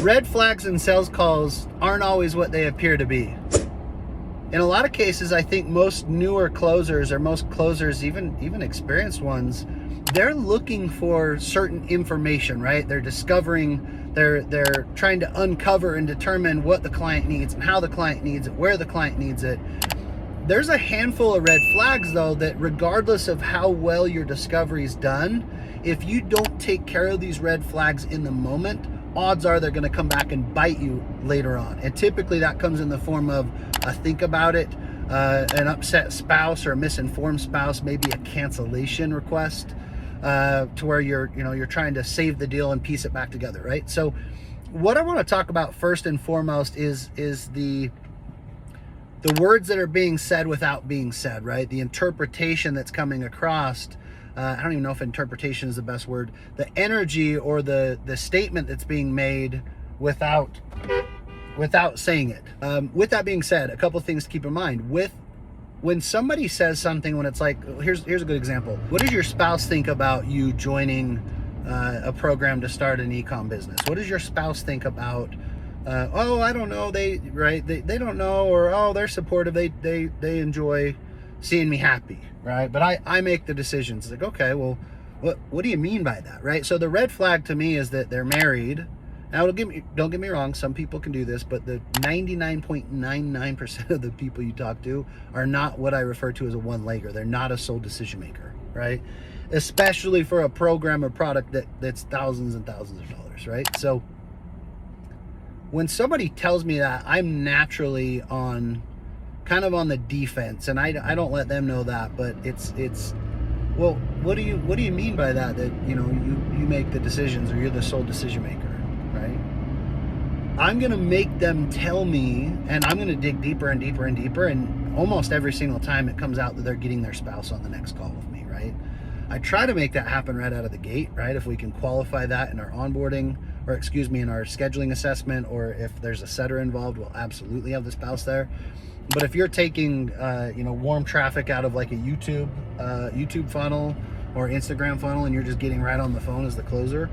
Red flags in sales calls aren't always what they appear to be. In a lot of cases, I think most newer closers, or most closers, even experienced ones, they're looking for certain information, right? They're discovering, they're trying to uncover and determine what the client needs and how the client needs it, where the client needs it. There's a handful of red flags though, that regardless of how well your discovery is done, if you don't take care of these red flags in the moment, odds are they're going to come back and bite you later on. And typically that comes in the form of a think about it, an upset spouse or a misinformed spouse, maybe a cancellation request, to where you're trying to save the deal and piece it back together, right? So what I want to talk about first and foremost is the words that are being said without being said, right? The interpretation that's coming across. I don't even know if interpretation is the best word. The energy or the statement that's being made without saying it. With that being said, a couple things to keep in mind. When somebody says something, when it's like, here's a good example. What does your spouse think about you joining a program to start an e-com business? What does your spouse think about? Oh, I don't know. They don't know, or oh, they're supportive. They enjoy seeing me happy, right? But I make the decisions. It's like, okay, well, what do you mean by that, right? So the red flag to me is that they're married. Now, don't get me wrong, some people can do this, but the 99.99% of the people you talk to are not what I refer to as a one-legger. They're not a sole decision maker, right? Especially for a program or product that's thousands and thousands of dollars, right? So when somebody tells me that, I'm naturally kind of on the defense, and I don't let them know that, but it's well, what do you mean by that you make the decisions, or you're the sole decision maker, right? I'm gonna make them tell me, and I'm gonna dig deeper and deeper and deeper, and almost every single time it comes out that they're getting their spouse on the next call with me, right? I try to make that happen right out of the gate, right? If we can qualify that in our onboarding, or in our scheduling assessment, or if there's a setter involved, we'll absolutely have the spouse there. But if you're taking warm traffic out of like a YouTube funnel or Instagram funnel, and you're just getting right on the phone as the closer,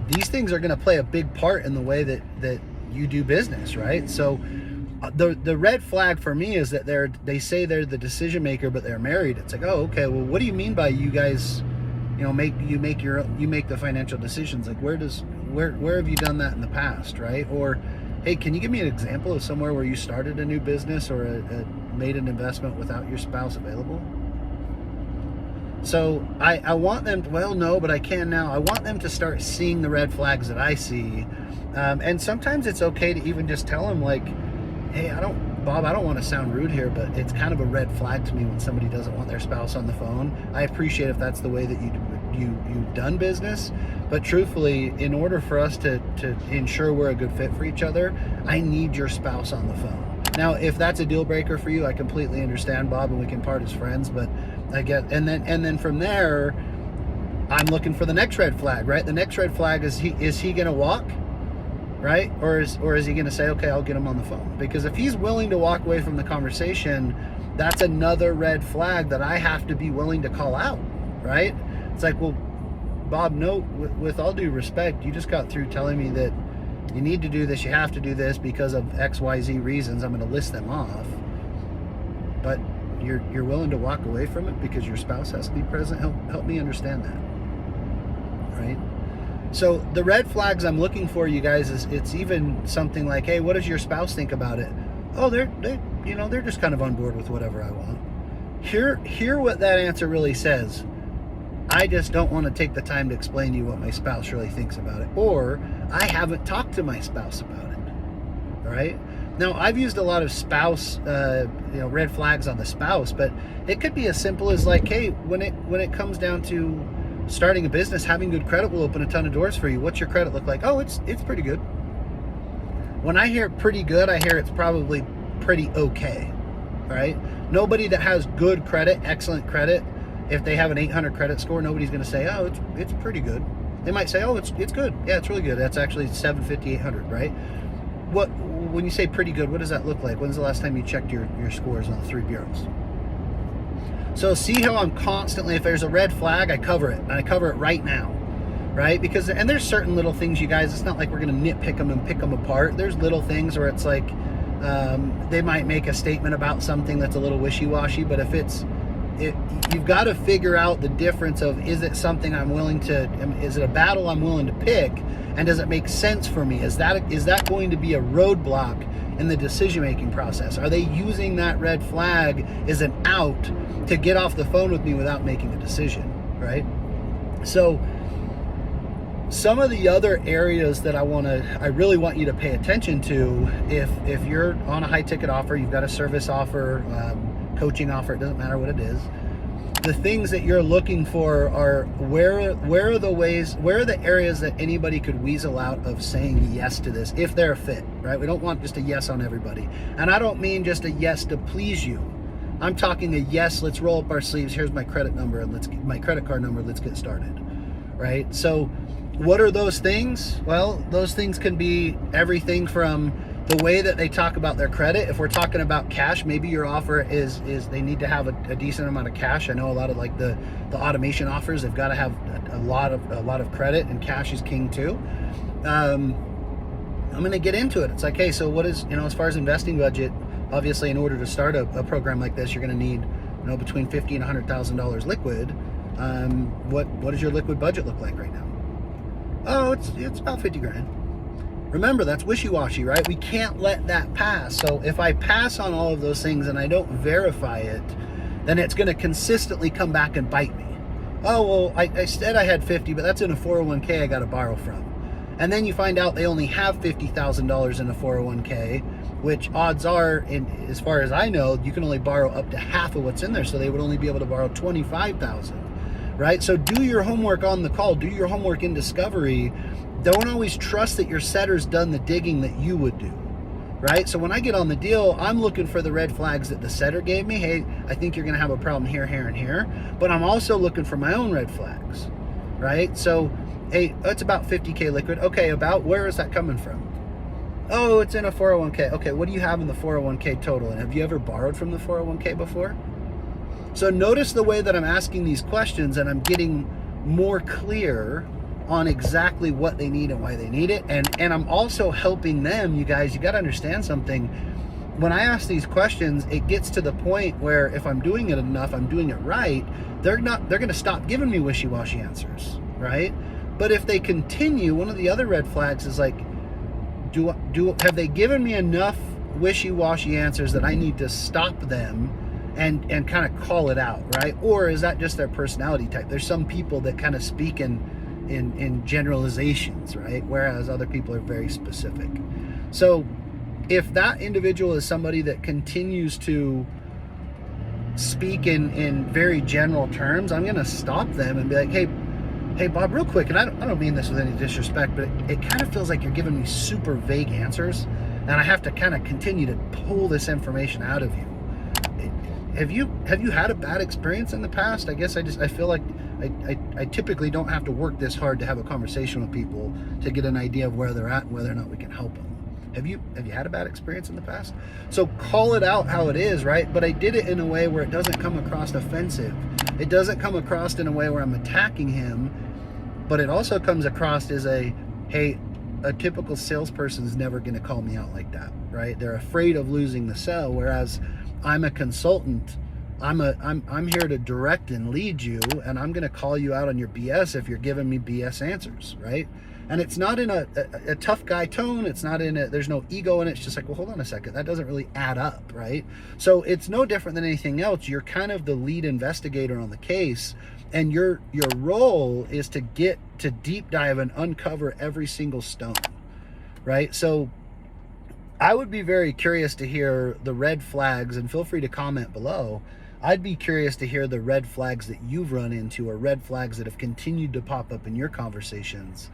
these things are going to play a big part in the way that you do business, right? So the red flag for me is that they say they're the decision maker, but they're married. It's like, oh, okay, well, what do you mean by you guys, you make the financial decisions? Like, where have you done that in the past, right? Or, hey, can you give me an example of somewhere where you started a new business or made an investment without your spouse available? So I want them to, well, no, but I can now. I want them to start seeing the red flags that I see. And sometimes it's okay to even just tell them, like, hey, Bob, I don't want to sound rude here, but it's kind of a red flag to me when somebody doesn't want their spouse on the phone. I appreciate if that's the way that you've done business, but truthfully, in order for us to ensure we're a good fit for each other, I need your spouse on the phone. Now, if that's a deal breaker for you, I completely understand, Bob, and we can part as friends, but I get, and then from there, I'm looking for the next red flag, right? The next red flag is he going to walk? Right? Or is he going to say, okay, I'll get him on the phone? Because if he's willing to walk away from the conversation, that's another red flag that I have to be willing to call out, right? It's like, well, Bob, no, with all due respect, you just got through telling me that you need to do this, you have to do this because of XYZ reasons. I'm going to list them off. But you're willing to walk away from it because your spouse has to be present? Help me understand that, right? So the red flags I'm looking for, you guys, is it's even something like, hey, what does your spouse think about it? Oh, they're just kind of on board with whatever I want. Hear what that answer really says. I just don't want to take the time to explain to you what my spouse really thinks about it, or I haven't talked to my spouse about it. All right. Now, I've used a lot of spouse, red flags on the spouse, but it could be as simple as like, hey, when it comes down to starting a business, having good credit will open a ton of doors for you. What's your credit look like? Oh, it's pretty good. When I hear pretty good, I hear it's probably pretty okay, right? Nobody that has good credit, excellent credit, if they have an 800 credit score, nobody's going to say, oh, it's pretty good. They might say, oh, it's good. Yeah, it's really good. That's actually 750, 800, right? When you say pretty good, what does that look like? When's the last time you checked your scores on the 3 bureaus? So see how I'm constantly, if there's a red flag, I cover it, and I cover it right now. right? Because, and there's certain little things, you guys, it's not like we're going to nitpick them and pick them apart. There's little things where it's like, they might make a statement about something that's a little wishy-washy, but if you've got to figure out the difference of, is it something I'm willing to, is it a battle I'm willing to pick, and does it make sense for me? Is that going to be a roadblock in the decision-making process? Are they using that red flag as an out to get off the phone with me without making a decision, right? So some of the other areas that I really want you to pay attention to, if you're on a high ticket offer, you've got a service offer, coaching offer, it doesn't matter what it is. The things that you're looking for are where are the areas that anybody could weasel out of saying yes to this if they're a fit, right? We don't want just a yes on everybody. And I don't mean just a yes to please you. I'm talking a yes, let's roll up our sleeves, here's my credit number and my credit card number, let's get started, right? So what are those things? Well, those things can be everything from the way that they talk about their credit. If we're talking about cash, maybe your offer is they need to have a decent amount of cash. I know a lot of like the automation offers, they've got to have a lot of credit, and cash is king too. I'm going to get into it. It's like, hey, so what is, as far as investing budget, obviously in order to start a program like this, you're going to need, between $50,000 and $100,000 liquid. What does your liquid budget look like right now? Oh, it's about 50 grand. Remember, that's wishy-washy, right? We can't let that pass. So if I pass on all of those things and I don't verify it, then it's going to consistently come back and bite me. Oh, well, I said I had 50, but that's in a 401k I got to borrow from. And then you find out they only have $50,000 in a 401k, which odds are, as far as I know, you can only borrow up to half of what's in there. So they would only be able to borrow $25,000, right? So do your homework on the call. Do your homework in discovery. Don't always trust that your setter's done the digging that you would do, right? So when I get on the deal, I'm looking for the red flags that the setter gave me. Hey, I think you're going to have a problem here, here, and here. But I'm also looking for my own red flags, right? So, hey, it's about 50K liquid. Okay, where is that coming from? Oh, it's in a 401k. Okay, what do you have in the 401k total? And have you ever borrowed from the 401k before? So notice the way that I'm asking these questions, and I'm getting more clear on exactly what they need and why they need it. And I'm also helping them. You guys, you got to understand something. When I ask these questions, it gets to the point where if I'm doing it enough, I'm doing it right, they're going to stop giving me wishy-washy answers, right? But if they continue, one of the other red flags is like, have they given me enough wishy-washy answers that I need to stop them and kind of call it out, right? Or is that just their personality type? There's some people that kind of speak in generalizations, right? Whereas other people are very specific. So if that individual is somebody that continues to speak in very general terms, I'm going to stop them and be like, hey Bob, real quick, and I don't mean this with any disrespect, but it kind of feels like you're giving me super vague answers, and I have to kind of continue to pull this information out of you. Have you had a bad experience in the past? I guess I feel like I typically don't have to work this hard to have a conversation with people to get an idea of where they're at and whether or not we can help them. Have you had a bad experience in the past? So call it out how it is, right? But I did it in a way where it doesn't come across offensive. It doesn't come across in a way where I'm attacking him, but it also comes across as a typical salesperson is never going to call me out like that, right? They're afraid of losing the sale, whereas I'm a consultant. I'm here to direct and lead you, and I'm going to call you out on your BS if you're giving me BS answers, right? And it's not in a tough guy tone. It's not there's no ego in it. It's just like, well, hold on a second. That doesn't really add up, right? So it's no different than anything else. You're kind of the lead investigator on the case, and your role is to get to deep dive and uncover every single stone, right? So I would be very curious to hear the red flags, and feel free to comment below. I'd be curious to hear the red flags that you've run into, or red flags that have continued to pop up in your conversations.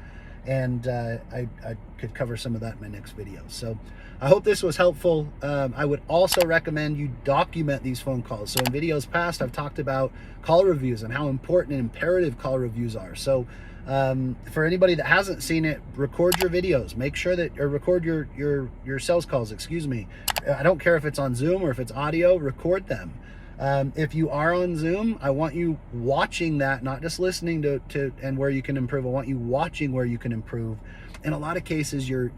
And I could cover some of that in my next video. So I hope this was helpful. I would also recommend you document these phone calls. So in videos past, I've talked about call reviews and how important and imperative call reviews are. So for anybody that hasn't seen it, record your videos. Make sure that, or record your sales calls, excuse me. I don't care if it's on Zoom or if it's audio, record them. If you are on Zoom, I want you watching that, not just listening to and where you can improve. I want you watching where you can improve. In a lot of cases, your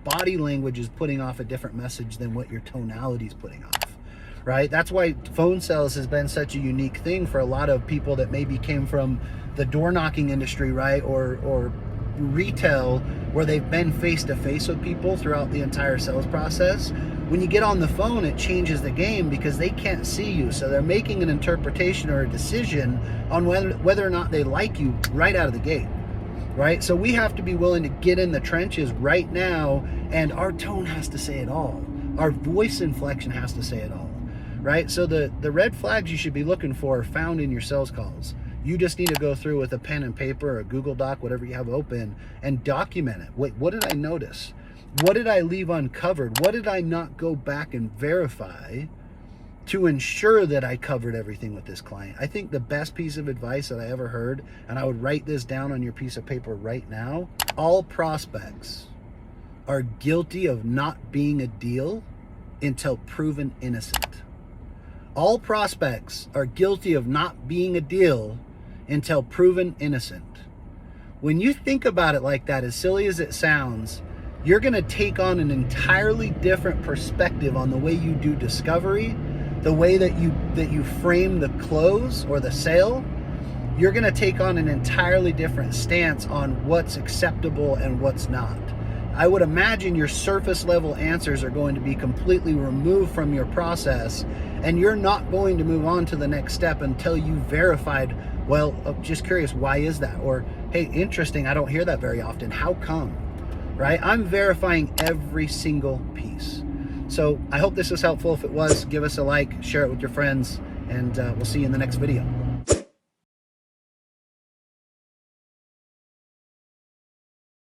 body language is putting off a different message than what your tonality is putting off, right? That's why phone sales has been such a unique thing for a lot of people that maybe came from the door knocking industry, right? Or retail, where they've been face to face with people throughout the entire sales process. When you get on the phone, it changes the game because they can't see you. So they're making an interpretation or a decision on whether or not they like you right out of the gate, right? So we have to be willing to get in the trenches right now, and our tone has to say it all. Our voice inflection has to say it all, right? So the red flags you should be looking for are found in your sales calls. You just need to go through with a pen and paper or a Google Doc, whatever you have open, and document it. Wait, what did I notice? What did I leave uncovered? What did I not go back and verify to ensure that I covered everything with this client? I think the best piece of advice that I ever heard, and I would write this down on your piece of paper right now: all prospects are guilty of not being a deal until proven innocent. All prospects are guilty of not being a deal until proven innocent. When you think about it like that, as silly as it sounds, you're going to take on an entirely different perspective on the way you do discovery, the way that you frame the close or the sale. You're going to take on an entirely different stance on what's acceptable and what's not. I would imagine your surface level answers are going to be completely removed from your process, and you're not going to move on to the next step until you verified, well, just curious, why is that? Or, hey, interesting, I don't hear that very often. How come? Right? I'm verifying every single piece. So I hope this was helpful. If it was, give us a like, share it with your friends, and we'll see you in the next video.